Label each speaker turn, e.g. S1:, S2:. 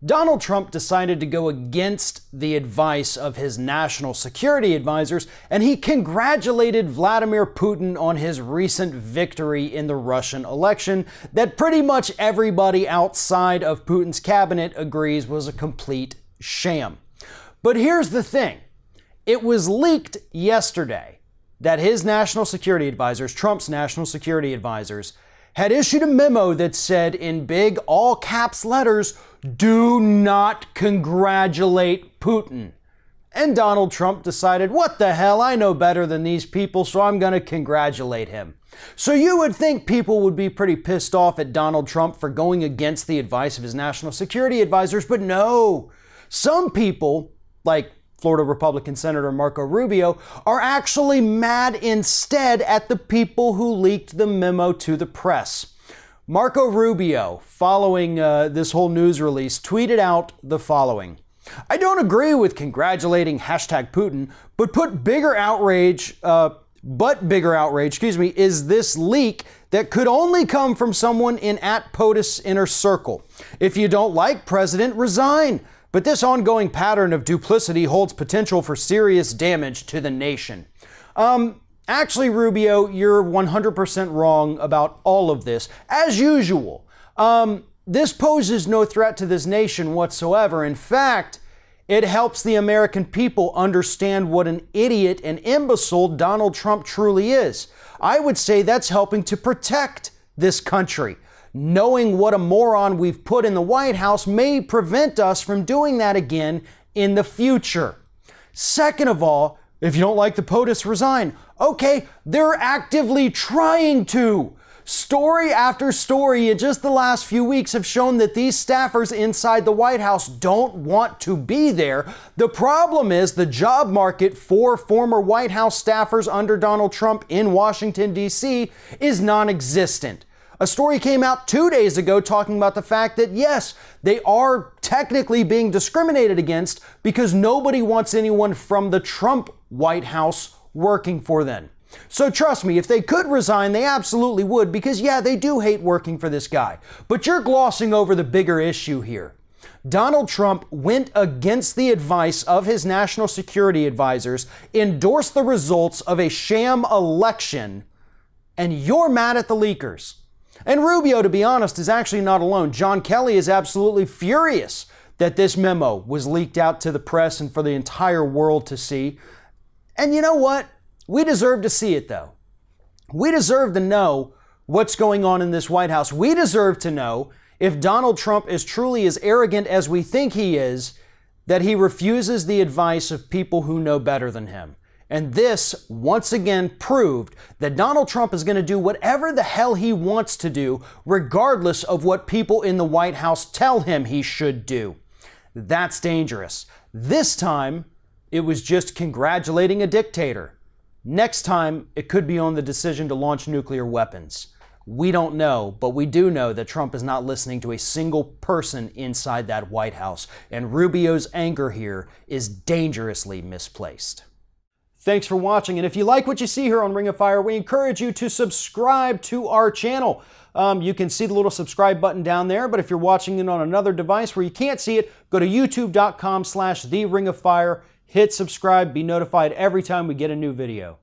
S1: Donald Trump decided to go against the advice of his national security advisors, and he congratulated Vladimir Putin on his recent victory in the Russian election that pretty much everybody outside of Putin's cabinet agrees was a complete sham. But here's the thing. It was leaked yesterday that his national security advisors, Trump's national security advisors, had issued a memo that said in big all caps letters, "Do not congratulate Putin." And Donald Trump decided, what the hell, I know better than these people, so I'm going to congratulate him. So you would think people would be pretty pissed off at Donald Trump for going against the advice of his national security advisors, but no. Some people, like Florida Republican Senator Marco Rubio, are actually mad instead at the people who leaked the memo to the press. Marco Rubio, following this whole news release, tweeted out the following. "I don't agree with congratulating #Putin, but bigger outrage is this leak that could only come from someone in @POTUS inner circle. If you don't like President, resign. But this ongoing pattern of duplicity holds potential for serious damage to the nation." Actually, Rubio, you're 100% wrong about all of this. As usual, this poses no threat to this nation whatsoever. In fact, it helps the American people understand what an idiot and imbecile Donald Trump truly is. I would say that's helping to protect this country. Knowing what a moron we've put in the White House may prevent us from doing that again in the future. Second of all, if you don't like the POTUS, resign. Okay, they're actively trying to. Story after story in just the last few weeks have shown that these staffers inside the White House don't want to be there. The problem is the job market for former White House staffers under Donald Trump in Washington, D.C. is non-existent. A story came out 2 days ago talking about the fact that, yes, they are technically being discriminated against because nobody wants anyone from the Trump White House working for them. So trust me, if they could resign, they absolutely would because, yeah, they do hate working for this guy. But you're glossing over the bigger issue here. Donald Trump went against the advice of his national security advisors, endorsed the results of a sham election, and you're mad at the leakers. And Rubio, to be honest, is actually not alone. John Kelly is absolutely furious that this memo was leaked out to the press and for the entire world to see. And you know what? We deserve to see it, though. We deserve to know what's going on in this White House. We deserve to know if Donald Trump is truly as arrogant as we think he is, that he refuses the advice of people who know better than him. And this, once again, proved that Donald Trump is going to do whatever the hell he wants to do, regardless of what people in the White House tell him he should do. That's dangerous. This time, it was just congratulating a dictator. Next time, it could be on the decision to launch nuclear weapons. We don't know, but we do know that Trump is not listening to a single person inside that White House. And Rubio's anger here is dangerously misplaced. Thanks for watching, and if you like what you see here on Ring of Fire, we encourage you to subscribe to our channel. You can see the little subscribe button down there, but if you're watching it on another device where you can't see it, go to youtube.com/TheRingOfFire, hit subscribe, be notified every time we get a new video.